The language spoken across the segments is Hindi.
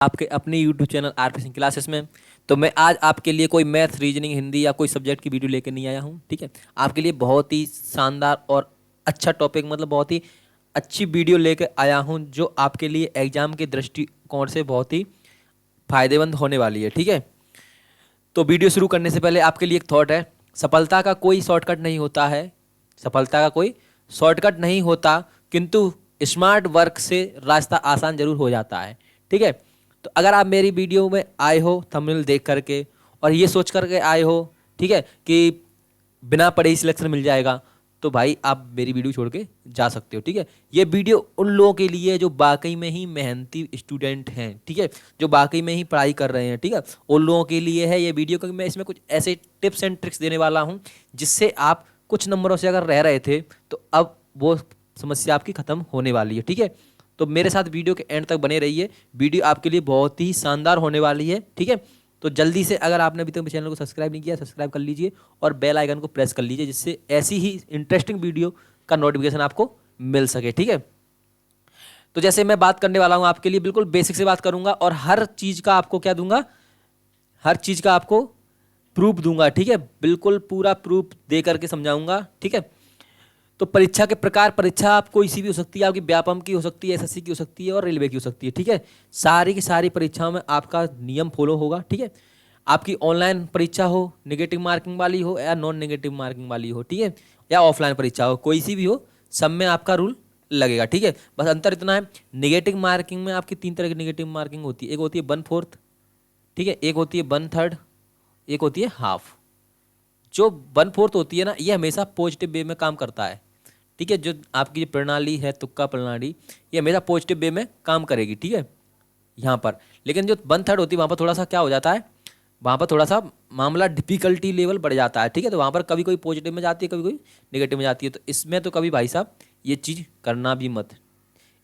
आपके अपने YouTube channel RP Singh classes में। तो मैं आज आपके लिए कोई मैथ रीजनिंग हिंदी या कोई सब्जेक्ट की वीडियो लेकर नहीं आया हूँ। ठीक है, आपके लिए बहुत ही शानदार और अच्छा टॉपिक मतलब बहुत ही अच्छी वीडियो लेकर आया हूँ जो आपके लिए एग्जाम के दृष्टिकोण से बहुत ही फायदेमंद होने वाली है। ठीक है, तो वीडियो शुरू करने से पहले आपके लिए एक थॉट है। सफलता का कोई शॉर्टकट नहीं होता है, सफलता का कोई शॉर्टकट नहीं होता, किंतु स्मार्ट वर्क से रास्ता आसान जरूर हो जाता है। ठीक है, तो अगर आप मेरी वीडियो में आए हो थंबनेल देख करके और ये सोच करके आए हो, ठीक है, कि बिना पढ़े ही सिलेक्शन मिल जाएगा, तो भाई आप मेरी वीडियो छोड़ के जा सकते हो। ठीक है, ये वीडियो उन लोगों के लिए जो वाकई में ही मेहनती स्टूडेंट हैं, ठीक है, जो वाकई में ही पढ़ाई कर रहे हैं। ठीक है, उन लोगों के लिए है ये वीडियो, क्योंकि मैं इसमें कुछ ऐसे टिप्स एंड ट्रिक्स देने वाला हूँ जिससे आप कुछ नंबरों से अगर रह रहे थे तो अब वो समस्या आपकी खत्म होने वाली है। ठीक है, तो मेरे साथ वीडियो के एंड तक बने रहिए, वीडियो आपके लिए बहुत ही शानदार होने वाली है। ठीक है, तो जल्दी से अगर आपने अभी तक मेरे चैनल को सब्सक्राइब नहीं किया सब्सक्राइब कर लीजिए और बेल आइकन को प्रेस कर लीजिए, जिससे ऐसी ही इंटरेस्टिंग वीडियो का नोटिफिकेशन आपको मिल सके। ठीक है, तो जैसे मैं बात करने वाला हूं आपके लिए बिल्कुल बेसिक से बात करूंगा और हर चीज का आपको क्या दूंगा, हर चीज का आपको प्रूफ दूंगा। ठीक है, बिल्कुल पूरा प्रूफ दे करके समझाऊंगा। ठीक है, तो परीक्षा के प्रकार, परीक्षा आप कोई सी भी हो सकती है, आपकी व्यापम की हो सकती है, एसएससी की हो सकती है और रेलवे की हो सकती है। ठीक है, सारी की सारी परीक्षाओं में आपका नियम फॉलो होगा। ठीक है, आपकी ऑनलाइन परीक्षा हो, नेगेटिव मार्किंग वाली हो या नॉन नेगेटिव मार्किंग वाली हो, ठीक है, या ऑफलाइन परीक्षा हो, कोई सी भी हो, सब में आपका रूल लगेगा। ठीक है, बस अंतर इतना है, नेगेटिव मार्किंग में आपकी तीन तरह की नेगेटिव मार्किंग होती है। एक होती है 1/4, ठीक है, एक होती है 1/3, एक होती है हाफ। जो 1/4 होती है ना, ये हमेशा पॉजिटिव वे में काम करता है। ठीक है, जो आपकी प्रणाली है तुक्का प्रणाली, ये हमेशा पॉजिटिव वे में काम करेगी। ठीक है, यहाँ पर लेकिन जो 1/3 होती है वहाँ पर थोड़ा सा क्या हो जाता है, वहाँ पर थोड़ा सा मामला डिफिकल्टी लेवल बढ़ जाता है। ठीक है, तो वहाँ पर कभी कोई पॉजिटिव में जाती है, कभी कोई नेगेटिव में जाती है, तो इसमें तो कभी भाई साहब ये चीज़ करना भी मत।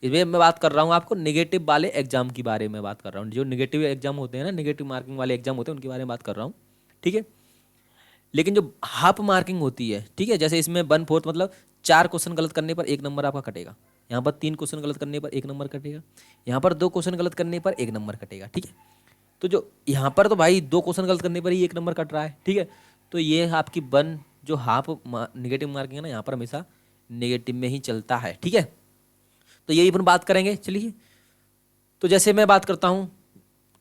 इसमें मैं बात कर रहा हूँ आपको नेगेटिव वाले एग्जाम की बारे में बात कर रहा हूँ, जो नेगेटिव एग्जाम होते हैं ना, नेगेटिव मार्किंग वाले एग्जाम होते हैं उनके बारे में बात कर रहा हूँ। ठीक है, लेकिन जो हाफ मार्किंग होती है, ठीक है, जैसे इसमें 1/4 मतलब 4 क्वेश्चन गलत करने पर 1 नंबर आपका कटेगा, यहाँ पर 3 क्वेश्चन गलत करने पर 1 नंबर कटेगा, यहाँ पर 2 क्वेश्चन गलत करने पर 1 नंबर कटेगा। ठीक है, तो जो यहाँ पर तो भाई 2 क्वेश्चन गलत करने पर ही 1 नंबर कट रहा है। ठीक है, तो ये आपकी जो हाफ निगेटिव मार्किंग है ना, यहाँ पर हमेशा नेगेटिव में ही चलता है। ठीक है, तो यही अपन बात करेंगे। चलिए, तो जैसे मैं बात करता हूँ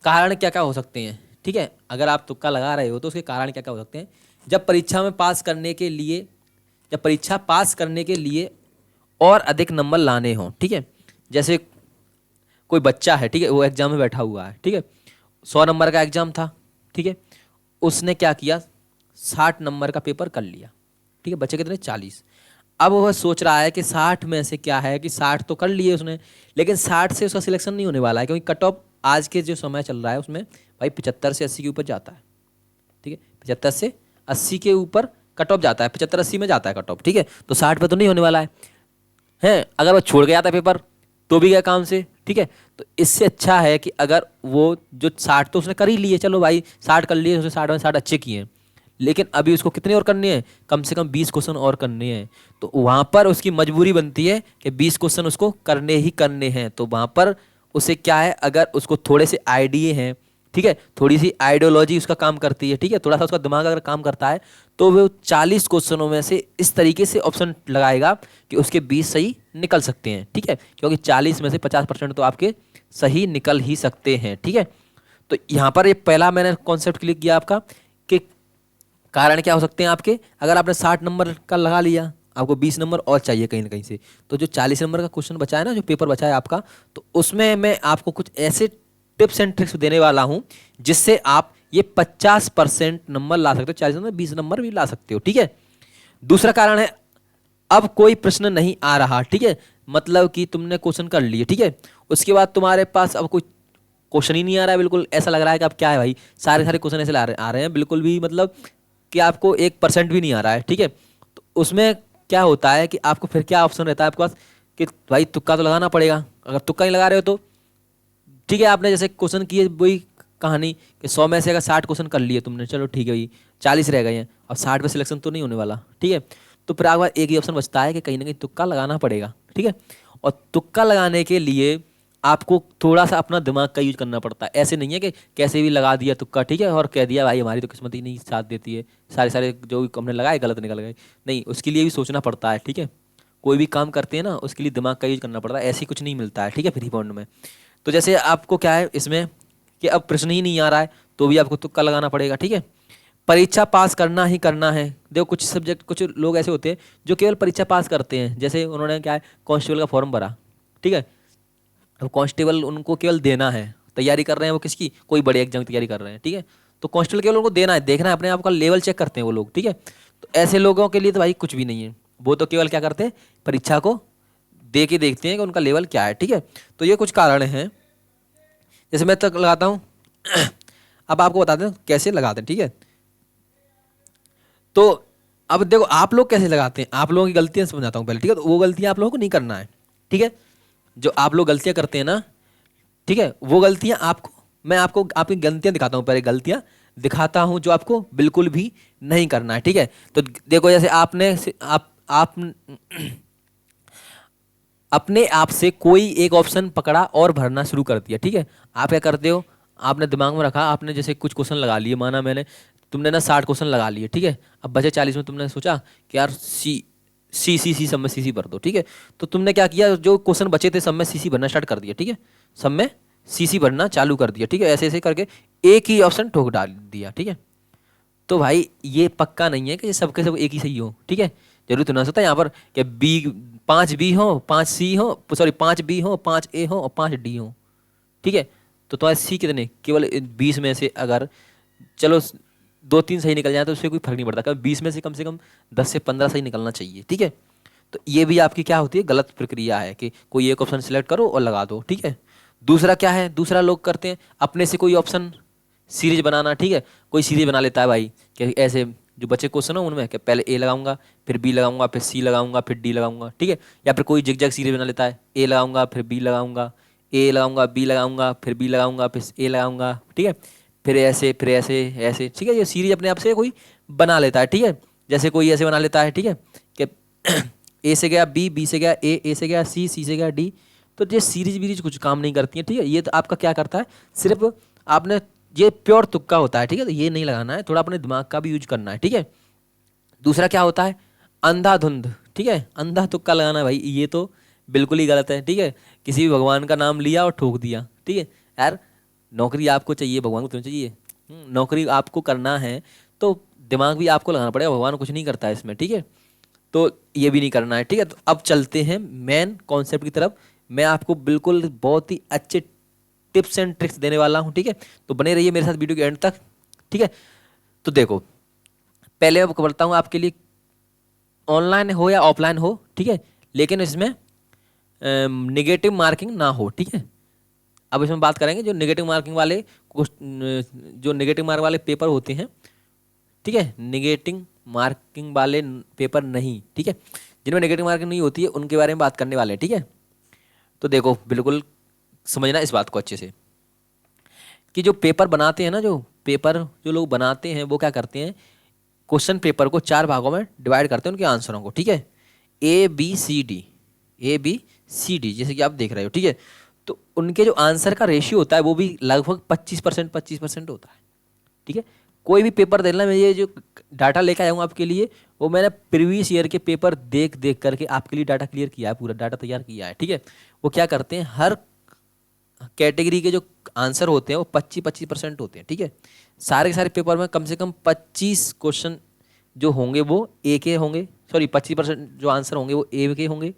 कारण क्या क्या हो सकते हैं। ठीक है, अगर आप तुक्का लगा रहे हो तो उसके कारण क्या क्या हो सकते हैं। जब परीक्षा में पास करने के लिए, जब परीक्षा पास करने के लिए और अधिक नंबर लाने हों, ठीक है, जैसे कोई बच्चा है, ठीक है, वो एग्जाम में बैठा हुआ है, ठीक है, 100 नंबर का एग्जाम था, ठीक है, उसने क्या किया, 60 नंबर का पेपर कर लिया। ठीक है, बच्चे कितने, 40। अब वह सोच रहा है कि 60 में से क्या है कि 60 तो कर लिए उसने, लेकिन 60 से उसका सिलेक्शन नहीं होने वाला है, क्योंकि कट ऑफ आज के जो समय चल रहा है उसमें भाई 75 से 80 के ऊपर जाता है। ठीक है, 75 से 80 के ऊपर कट ऑफ जाता है, 75-80 में जाता है कट ऑफ। ठीक है, तो 60 पे तो नहीं होने वाला है अगर वो छोड़ गया था पेपर तो भी गया काम से। ठीक है, तो इससे अच्छा है कि अगर वो जो 60 तो उसने कर ही लिए, चलो भाई 60 कर लिए उसने, 60 में 60 अच्छे किए हैं, लेकिन अभी उसको कितने और करने हैं, कम से कम 20 क्वेश्चन और करने हैं। तो वहाँ पर उसकी मजबूरी बनती है कि 20 क्वेश्चन उसको करने ही करने हैं। तो वहाँ पर उसे क्या है, अगर उसको थोड़े से आइडिए हैं, ठीक है, थोड़ी सी आइडियोलॉजी उसका काम करती है, ठीक है, थोड़ा सा उसका दिमाग अगर काम करता है, तो वो 40 क्वेश्चनों में से इस तरीके से ऑप्शन लगाएगा कि उसके 20 सही निकल सकते हैं। ठीक है, क्योंकि 40 में से 50% तो आपके सही निकल ही सकते हैं। ठीक है, तो यहाँ पर ये पहला मैंने कॉन्सेप्ट क्लिक किया आपका कि कारण क्या हो सकते हैं आपके। अगर आपने 60 नंबर का लगा लिया, आपको 20 नंबर और चाहिए कहीं ना कहीं से, तो जो 40 नंबर का क्वेश्चन बचा है ना, जो पेपर बचा है आपका, तो उसमें मैं आपको कुछ ऐसे टिप्स एंड ट्रिक्स देने वाला हूं जिससे आप ये 50% नंबर ला सकते हो, 40 नंबर 20 नंबर भी ला सकते हो। ठीक है, दूसरा कारण है, अब कोई प्रश्न नहीं आ रहा। ठीक है, मतलब कि तुमने क्वेश्चन कर लिए, ठीक है, उसके बाद तुम्हारे पास अब कोई क्वेश्चन ही नहीं आ रहा है, बिल्कुल ऐसा लग रहा है कि अब क्या है भाई, सारे सारे क्वेश्चन ऐसे आ रहे हैं बिल्कुल भी, मतलब कि आपको 1% भी नहीं आ रहा है। ठीक है, तो उसमें क्या होता है कि आपको फिर क्या ऑप्शन रहता है आपके पास कि भाई तुक्का तो लगाना पड़ेगा। अगर तुक्का नहीं लगा रहे हो तो ठीक है, आपने जैसे क्वेश्चन किए वही कहानी कि 100 में से अगर 60 क्वेश्चन कर लिए तुमने, चलो ठीक है भाई 40 रह गए हैं, अब 60 पे सिलेक्शन तो नहीं होने वाला। ठीक है, तो फिर आपके पास एक ही ऑप्शन बचता है कि कहीं ना कहीं तुक्का लगाना पड़ेगा। ठीक है, और तुक्का लगाने के लिए आपको थोड़ा सा अपना दिमाग का यूज करना पड़ता है। ऐसे नहीं है कि कैसे भी लगा दिया तुक्का, ठीक है, और कह दिया भाई हमारी तो किस्मत ही नहीं साथ देती है, सारे सारे जो भी हमने लगाए गलत निकल गए। नहीं, उसके लिए भी सोचना पड़ता है, ठीक है। कोई भी काम करते हैं ना, उसके लिए दिमाग का यूज करना पड़ता है, ऐसे ही कुछ नहीं मिलता है, ठीक है, फ्री फंड में। तो जैसे आपको क्या है इसमें कि अब प्रश्न ही नहीं आ रहा है तो भी आपको तुक्का लगाना पड़ेगा, ठीक है। परीक्षा पास करना ही करना है। देखो कुछ सब्जेक्ट, कुछ लोग ऐसे होते हैं जो केवल परीक्षा पास करते हैं। जैसे उन्होंने क्या है, कांस्टेबल का फॉर्म भरा, ठीक है। अब कांस्टेबल उनको केवल देना है, तैयारी कर रहे हैं वो किसकी, कोई बड़े एग्जाम की तैयारी कर रहे हैं, ठीक है। तो कांस्टेबल केवल उनको देना है, देखना है, अपने आप का लेवल चेक करते हैं वो लोग, ठीक है। तो ऐसे लोगों के लिए तो भाई कुछ भी नहीं है, वो तो केवल क्या करते हैं, परीक्षा को दे के देखते हैं कि उनका लेवल क्या है, ठीक है। तो ये कुछ कारण हैं। जैसे मैं तक लगाता हूँ अब आपको बताते हैं कैसे लगाते हैं, ठीक है। तो अब देखो आप लोग कैसे लगाते हैं, आप लोगों की गलतियां समझाता हूँ पहले, ठीक है। तो वो गलतियां आप लोगों को नहीं करना है, ठीक है। जो आप लोग गलतियां करते हैं ना, ठीक है, वो गलतियां आपको, मैं आपको आपकी गलतियां दिखाता हूँ, पहले गलतियां दिखाता हूँ जो आपको बिल्कुल भी नहीं करना है, ठीक है। तो देखो जैसे आपने आप अपने आप से कोई एक ऑप्शन पकड़ा और भरना शुरू कर दिया, ठीक है। आप क्या करते हो, आपने दिमाग में रखा, आपने जैसे कुछ क्वेश्चन लगा लिए, माना मैंने, तुमने ना 60 क्वेश्चन लगा लिए, ठीक है। अब बचे 40 में तुमने सोचा कि यार सी सब में सी भर दो, ठीक है। तो तुमने क्या किया, जो क्वेश्चन बचे थे सब में सी भरना स्टार्ट कर दिया, ठीक है। सब में सी भरना चालू कर दिया, ठीक है। ऐसे ऐसे करके एक ही ऑप्शन ठोक डाल दिया, ठीक है। तो भाई ये पक्का नहीं है कि ये सबके सब एक ही सही हो, ठीक है। जरूरी तो ना होता है यहाँ पर कि बी 5 बी हो, 5 सी हो, सॉरी 5 बी हो, 5 ए हो और 5 डी हो, ठीक है। तो तुम्हारे सी कितने, केवल 20 में से अगर चलो 2-3 सही निकल जाए तो उससे कोई फर्क नहीं पड़ता, कभी 20 में से कम 10 से 15 सही निकलना चाहिए, ठीक है। तो ये भी आपकी क्या होती है, गलत प्रक्रिया है कि कोई एक ऑप्शन सिलेक्ट करो और लगा दो, ठीक है। दूसरा क्या है, दूसरा लोग करते हैं अपने से कोई ऑप्शन सीरीज बनाना, ठीक है। कोई सीरीज बना लेता है भाई कि ऐसे जो बच्चे क्वेश्चन हो उनमें कि पहले ए लगाऊंगा, फिर बी लगाऊंगा, फिर सी लगाऊंगा, फिर डी लगाऊंगा, ठीक है। या फिर कोई जिग जैग सीरीज बना लेता है, ए लगाऊंगा फिर बी लगाऊंगा, ए लगाऊंगा बी लगाऊंगा फिर बी लगाऊंगा फिर ए लगाऊंगा, ठीक है। फिर ऐसे ऐसे, ठीक है। ये सीरीज अपने आप से कोई बना लेता है, ठीक है। जैसे कोई ऐसे बना लेता है, ठीक है, कि ए से गया बी, बी से गया ए से गया सी, सी से गया डी। तो ये सीरीज वीरीज कुछ काम नहीं करती है, ठीक है। ये तो आपका क्या करता है, सिर्फ आपने, ये प्योर तुक्का होता है, ठीक है। तो ये नहीं लगाना है, थोड़ा अपने दिमाग का भी यूज करना है, ठीक है। दूसरा क्या होता है, अंधाधुंध, ठीक है। अंधा तुक्का लगाना भाई ये तो बिल्कुल ही गलत है, ठीक है। किसी भी भगवान का नाम लिया और ठोक दिया, ठीक है। यार नौकरी आपको चाहिए, भगवान को तो नहीं चाहिए। नौकरी आपको करना है तो दिमाग भी आपको लगाना पड़ेगा, भगवान कुछ नहीं करता है इसमें, ठीक है। तो ये भी नहीं करना है, ठीक है। तो अब चलते हैं मेन कॉन्सेप्ट की तरफ। मैं आपको बिल्कुल बहुत ही अच्छे टिप्स एंड ट्रिक्स देने वाला हूं, ठीक है। तो बने रहिए मेरे साथ वीडियो के एंड तक, ठीक है। तो देखो पहले मैं बताता हूँ आपके लिए, ऑनलाइन हो या ऑफलाइन हो, ठीक है, लेकिन इसमें निगेटिव मार्किंग ना हो, ठीक है। अब इसमें बात करेंगे जो निगेटिव मार्किंग वाले जो नेगेटिव मार्क वाले पेपर होते हैं, ठीक है, निगेटिव मार्किंग वाले पेपर नहीं, ठीक है। जिनमें नेगेटिव मार्किंग नहीं होती है उनके बारे में बात करने वाले हैं, ठीक है। तो देखो बिल्कुल समझना इस बात को अच्छे से कि जो पेपर बनाते हैं ना, जो पेपर जो लोग बनाते हैं वो क्या करते हैं, क्वेश्चन पेपर को 4 भागों में डिवाइड करते हैं उनके आंसरों को, ठीक है। A B C D, A B C D जैसे कि आप देख रहे हो, ठीक है। तो उनके जो आंसर का रेशियो होता है वो भी लगभग 25% होता है, ठीक है। कोई भी पेपर देना, मैं ये जो डाटा लेकर आया हूँ आपके लिए, वो मैंने प्रीवियस ईयर के पेपर देख देख करके आपके लिए डाटा क्लियर किया है, पूरा डाटा तैयार किया है, ठीक है। वो क्या करते हैं, हर कैटेगरी के जो आंसर होते हैं वो 25-25% होते हैं, ठीक है। सारे के सारे पेपर में कम से कम 25 क्वेश्चन जो होंगे वो ए के होंगे, सॉरी 25% जो आंसर होंगे वो ए के होंगे,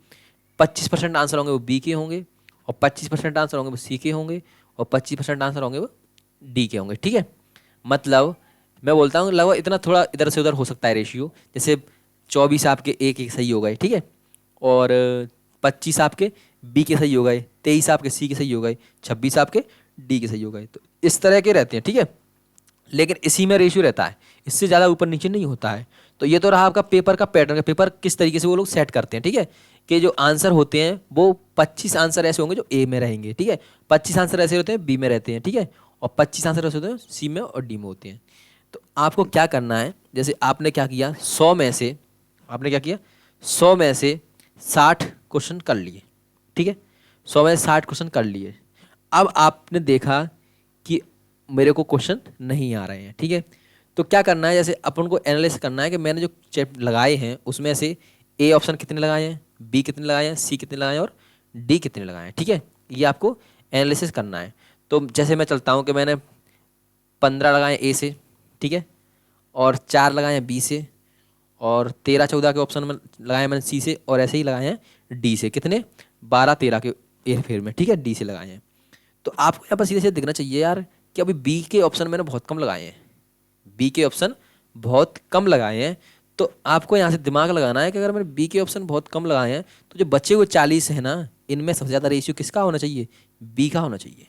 25% आंसर होंगे वो बी के होंगे, और 25% आंसर होंगे वो सी के होंगे, और 25% आंसर होंगे वो डी के होंगे, ठीक है। मतलब मैं बोलता हूँ लगभग इतना, थोड़ा इधर से उधर हो सकता है रेशियो, जैसे 24 आपके ए के सही हो गए, ठीक है, और 25 आपके बी के सही हो गए, 23 आपके सी के सही हो गए, 26 आपके डी के सही हो गए। तो इस तरह के रहते हैं, ठीक है। लेकिन इसी में रेशियो रहता है, इससे ज़्यादा ऊपर नीचे नहीं होता है। तो ये तो रहा आपका पेपर का पैटर्न, पेपर किस तरीके से वो लोग सेट करते हैं, ठीक है। कि जो आंसर होते हैं वो 25 आंसर ऐसे होंगे जो ए में रहेंगे, ठीक है, 25 आंसर ऐसे होते हैं बी में रहते हैं, ठीक है, और 25 आंसर ऐसे होते हैं सी में और डी में होते हैं। तो आपको क्या करना है, जैसे आपने क्या किया, 100 में से आपने क्या किया, 100 में से 60 क्वेश्चन कर लिए, ठीक है। 100 में से 60 क्वेश्चन कर लिए। अब आपने देखा कि मेरे को क्वेश्चन नहीं आ रहे हैं, ठीक है, तो क्या करना है, जैसे अपन को एनालिसिस करना है कि मैंने जो चैप्टर लगाए हैं उसमें से ए ऑप्शन कितने लगाए हैं, बी कितने लगाए हैं, सी कितने लगाए हैं और डी कितने लगाए हैं, ठीक है, ये आपको एनालिसिस करना है। तो जैसे मैं चलता हूँ कि मैंने 15 लगाए ए से, ठीक है, और 4 लगाए हैं बी से, और 13-14 के ऑप्शन में लगाए हैं मैंने सी से, और ऐसे ही लगाए हैं डी से, कितने 12-13 के एयर फेयर में, ठीक है, डी से लगाए हैं। तो आपको यहाँ पर सीधे सीधे दिखना चाहिए यार कि अभी बी के ऑप्शन मैंने बहुत कम लगाए हैं, बी के ऑप्शन बहुत कम लगाए हैं। तो आपको यहाँ से दिमाग लगाना है कि अगर मैंने बी के ऑप्शन बहुत कम लगाए हैं तो जो बचे हुए 40 है ना, इनमें सबसे ज़्यादा रेशियो किसका होना चाहिए, बी का होना चाहिए,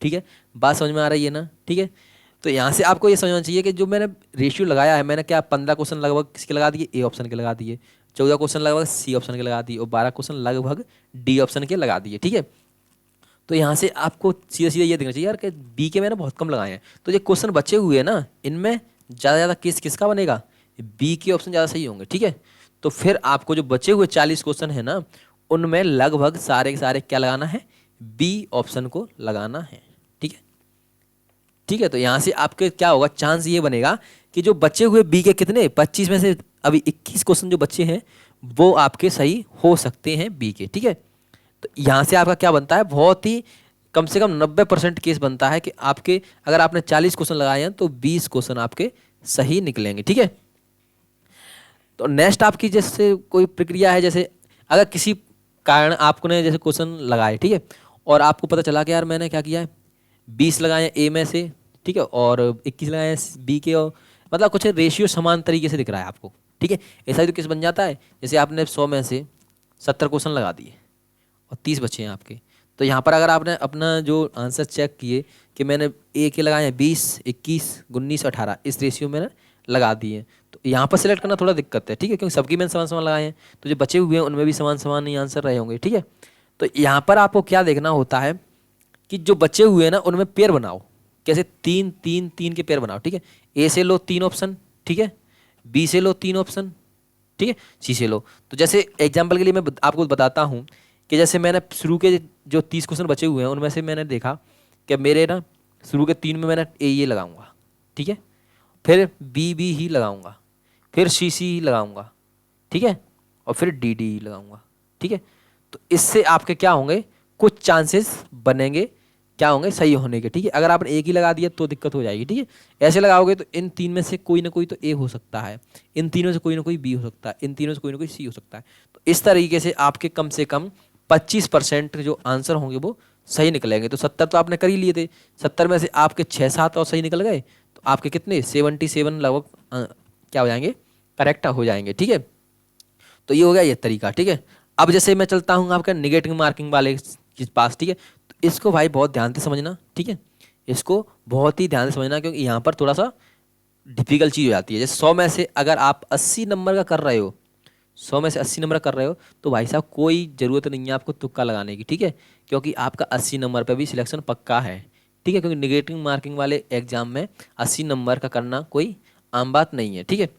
ठीक है, बात समझ में आ रही है ना, ठीक है। तो यहाँ से आपको ये समझना चाहिए कि जो मैंने रेशियो लगाया है, मैंने क्या 15 क्वेश्चन लगभग किसके लगा दिए, ए ऑप्शन के लगा दिए, 14 क्वेश्चन लगभग सी ऑप्शन के लगा दिए, और 12 क्वेश्चन लगभग डी ऑप्शन के लगा दिए, ठीक है। तो यहाँ से आपको सीधा सीधा ये देखना चाहिए यार कि बी के मैंने बहुत कम लगाए हैं, तो जो क्वेश्चन बचे हुए हैं ना, इनमें ज़्यादा ज़्यादा केस किसका बनेगा, बी के ऑप्शन ज़्यादा सही होंगे, ठीक है। तो फिर आपको जो बचे हुए 40 क्वेश्चन है ना, उनमें लगभग सारे के सारे क्या लगाना है, बी ऑप्शन को लगाना है, ठीक है, ठीक है। तो यहाँ से आपके क्या होगा, चांस ये बनेगा कि जो बचे हुए बी के कितने 25 में से अभी 21 क्वेश्चन जो बचे हैं वो आपके सही हो सकते हैं बी के, ठीक है। तो यहाँ से आपका क्या बनता है, बहुत ही कम से कम 90% केस बनता है कि आपके अगर आपने 40 क्वेश्चन लगाए हैं तो 20 क्वेश्चन आपके सही निकलेंगे, ठीक है। तो नेक्स्ट आपकी जैसे कोई प्रक्रिया है, जैसे अगर किसी कारण आपने जैसे क्वेश्चन लगाए, ठीक है, और आपको पता चला कि यार मैंने क्या किया है, 20 लगाए हैं ए में से, ठीक है, और 21 लगाए हैं बी के, और मतलब कुछ रेशियो समान तरीके से दिख रहा है आपको, ठीक है। ऐसा ही तो केस बन जाता है, जैसे आपने 100 में से 70 क्वेश्चन लगा दिए और 30 बचे हैं आपके। तो यहाँ पर अगर आपने अपना जो आंसर चेक किए कि मैंने ए के लगाए हैं 20, 21, 19, 18 इस रेशियो में लगा दिए, तो यहाँ पर सिलेक्ट करना थोड़ा दिक्कत है, ठीक है, क्योंकि सबकी मैंने समान समान लगाए हैं, तो जो बचे हुए हैं उनमें भी समान समान ही आंसर रहे होंगे, ठीक है। तो यहाँ पर आपको क्या देखना होता है कि जो बचे हुए हैं ना उनमें पेयर बनाओ, कैसे 3-3-3 के पेयर बनाओ, ठीक है। ए से लो 3 ऑप्शन, ठीक है, बी से लो 3 ऑप्शन, ठीक है, सी से लो। तो जैसे एग्जाम्पल के लिए मैं आपको बताता हूँ कि जैसे मैंने शुरू के जो 30 क्वेश्चन बचे हुए हैं उनमें से मैंने देखा कि मेरे ना शुरू के 3 में मैंने ए ये लगाऊंगा, ठीक है, फिर बी बी ही लगाऊंगा, फिर सी सी ही लगाऊंगा, ठीक है, और फिर डी डी ही लगाऊंगा, ठीक है। तो इससे आपके क्या होंगे, कुछ चांसेस बनेंगे क्या होंगे, सही होने के, ठीक है। अगर आपने एक ही लगा दिया तो दिक्कत हो जाएगी, ठीक है। ऐसे लगाओगे तो इन 3 में से कोई ना कोई तो ए हो सकता है, इन तीनों से कोई ना कोई बी हो सकता है, इन तीनों से कोई ना कोई सी हो सकता है। तो इस तरीके से आपके कम से कम 25% जो आंसर होंगे वो सही निकलेंगे। तो 70 तो आपने कर ही लिए थे, 70 में से आपके 6-7 और सही निकल गए, तो आपके कितने 77 लगभग क्या हो जाएंगे, करेक्ट हो जाएंगे, ठीक है। तो ये हो गया ये तरीका, ठीक है। अब जैसे मैं चलता हूँ आपका निगेटिव मार्किंग वाले के पास, ठीक है, तो इसको भाई बहुत ध्यान से समझना, ठीक है, इसको बहुत ही ध्यान से समझना, क्योंकि यहाँ पर थोड़ा सा डिफिकल्ट चीज़ हो जाती है। जैसे 100 में से अगर आप 80 नंबर का कर रहे हो, 100 में से 80 नंबर कर रहे हो, तो भाई साहब कोई ज़रूरत नहीं है आपको तुक्का लगाने की, ठीक है, क्योंकि आपका 80 नंबर पे भी सिलेक्शन पक्का है, ठीक है, क्योंकि निगेटिव मार्किंग वाले एग्जाम में 80 नंबर का करना कोई आम बात नहीं है, ठीक है।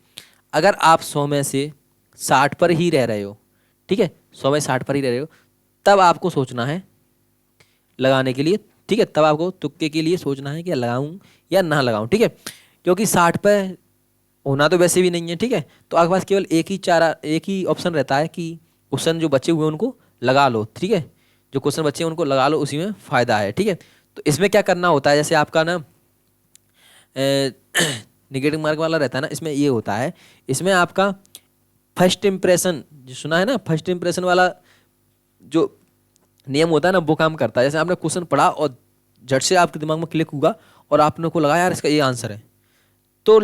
अगर आप 100 में से 60 पर ही रह रहे हो, ठीक है, 100 में 60 पर ही रह रहे हो, तब आपको सोचना है लगाने के लिए, ठीक है, तब आपको तुक्के के लिए सोचना है कि लगाऊं या ना लगाऊं, ठीक है, क्योंकि 60 पे होना तो वैसे भी नहीं है, ठीक है। तो आपके पास केवल एक ही ऑप्शन रहता है कि क्वेश्चन जो बचे हुए हैं उनको लगा लो, ठीक है, जो क्वेश्चन बचे हैं उनको लगा लो, उसी में फ़ायदा है, ठीक है। तो इसमें क्या करना होता है, जैसे आपका ना निगेटिव मार्क वाला रहता है ना, इसमें ये होता है, इसमें आपका फर्स्ट इम्प्रेशन जो सुना है ना, फर्स्ट इम्प्रेशन वाला जो नियम होता है ना वो काम करता है। जैसे आपने क्वेश्चन पढ़ा और झट से आपके दिमाग में क्लिक हुआ और आपने को लगा यार इसका ये आंसर है, तो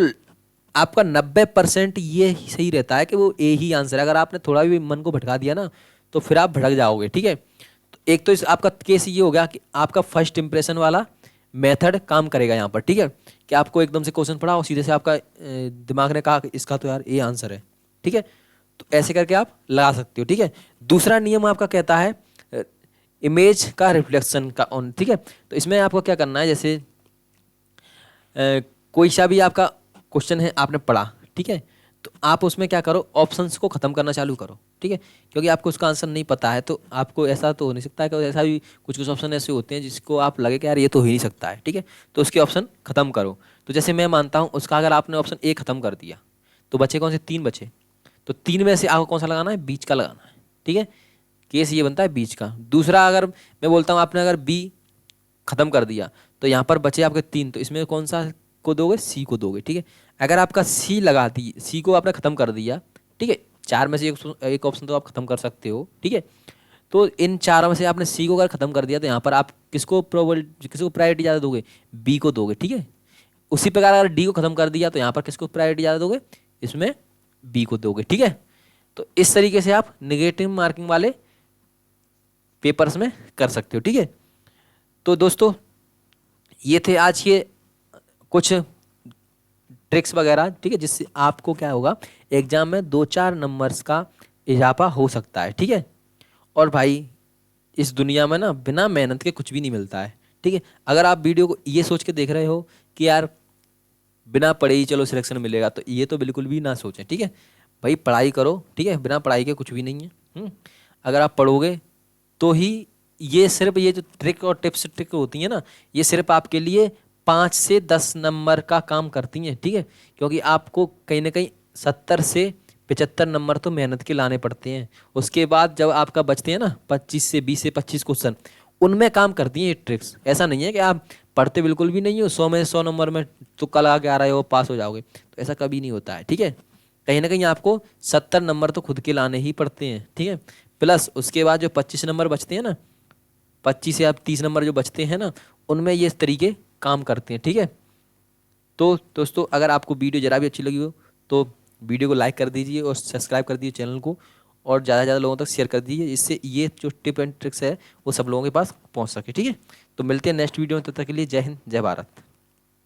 आपका 90% ये ही सही रहता है कि वो ए ही आंसर है। अगर आपने थोड़ा भी मन को भटका दिया ना तो फिर आप भटक जाओगे, ठीक है। तो एक तो इस आपका केस ये हो गया कि आपका फर्स्ट इंप्रेशन वाला मेथड काम करेगा यहाँ पर, ठीक है, कि आपको एकदम से क्वेश्चन पढ़ा और सीधे से आपका दिमाग ने कहा कि इसका तो यार ए आंसर है, ठीक है, तो ऐसे करके आप लगा सकते हो, ठीक है। दूसरा नियम आपका कहता है इमेज का रिफ्लेक्शन का ऑन, ठीक है। तो इसमें आपको क्या करना है, जैसे कोई सा भी आपका क्वेश्चन है आपने पढ़ा, ठीक है, तो आप उसमें क्या करो, ऑप्शंस को ख़त्म करना चालू करो, ठीक है, क्योंकि आपको उसका आंसर नहीं पता है तो आपको ऐसा तो हो नहीं सकता है कि ऐसा भी कुछ कुछ ऑप्शन ऐसे होते हैं जिसको आप लगे कि यार ये तो हो ही नहीं सकता है, ठीक है, तो उसके ऑप्शन खत्म करो। तो जैसे मैं मानता हूँ उसका अगर आपने ऑप्शन ए खत्म कर दिया तो बचे कौन से, 3 बचे, तो 3 में से आपको कौन सा लगाना है, बीच का लगाना है, ठीक है, केस ये बनता है बीच का। दूसरा अगर मैं बोलता हूँ आपने अगर बी खत्म कर दिया तो यहाँ पर बचे आपके 3, तो इसमें कौन सा को दोगे, सी को दोगे, ठीक है। अगर आपका सी लगा दी, सी को आपने खत्म कर दिया, ठीक है, 4 में से एक ऑप्शन तो आप खत्म कर सकते हो, ठीक है, तो इन 4 में से आपने सी को अगर खत्म कर दिया तो यहाँ पर आप किसको प्रायोरिटी ज़्यादा दोगे, बी को दोगे, ठीक है। उसी प्रकार अगर डी को खत्म कर दिया तो यहाँ पर किसको प्रायोरिटी ज़्यादा दोगे, इसमें बी को दोगे, ठीक है। तो इस तरीके से आप निगेटिव मार्किंग वाले पेपर्स में कर सकते हो, ठीक है। तो दोस्तों ये थे आज के कुछ ट्रिक्स वगैरह, ठीक है, जिससे आपको क्या होगा, एग्जाम में 2-4 नंबर्स का इजाफा हो सकता है, ठीक है। और भाई इस दुनिया में ना बिना मेहनत के कुछ भी नहीं मिलता है, ठीक है। अगर आप वीडियो को ये सोच के देख रहे हो कि यार बिना पढ़े ही चलो सिलेक्शन मिलेगा, तो ये तो बिल्कुल भी ना सोचें, ठीक है। भाई पढ़ाई करो, ठीक है, बिना पढ़ाई के कुछ भी नहीं है। अगर आप पढ़ोगे तो ही, ये सिर्फ ये जो ट्रिक और टिप्स ट्रिक होती है ना, ये सिर्फ आपके लिए 5 से 10 नंबर का काम करती हैं, ठीक है, क्योंकि आपको कहीं ना कहीं 70 से 75 नंबर तो मेहनत के लाने पड़ते हैं। उसके बाद जब आपका बचते हैं ना 25 से 20 से 25 क्वेश्चन, उनमें काम करती हैं ये ट्रिक्स। ऐसा नहीं है कि आप पढ़ते बिल्कुल भी नहीं हो, 100 में 100 नंबर में तुक्का लगा के आ रहे हो पास हो जाओगे, तो ऐसा कभी नहीं होता है, ठीक है। कहीं ना कहीं आपको 70 नंबर तो खुद के लाने ही पड़ते हैं, ठीक है। प्लस उसके बाद जो 25 नंबर बचते हैं ना, 25 या 30 नंबर जो बचते हैं ना, उनमें ये तरीके काम करते हैं, ठीक है। तो दोस्तों अगर आपको वीडियो जरा भी अच्छी लगी हो तो वीडियो को लाइक कर दीजिए और सब्सक्राइब कर दीजिए चैनल को, और ज़्यादा से ज़्यादा लोगों तक शेयर कर दीजिए, इससे ये जो टिप एंड ट्रिक्स है वो सब लोगों के पास पहुंच सके, ठीक है। तो मिलते हैं नेक्स्ट वीडियो में, तब तक के लिए जय हिंद जय भारत।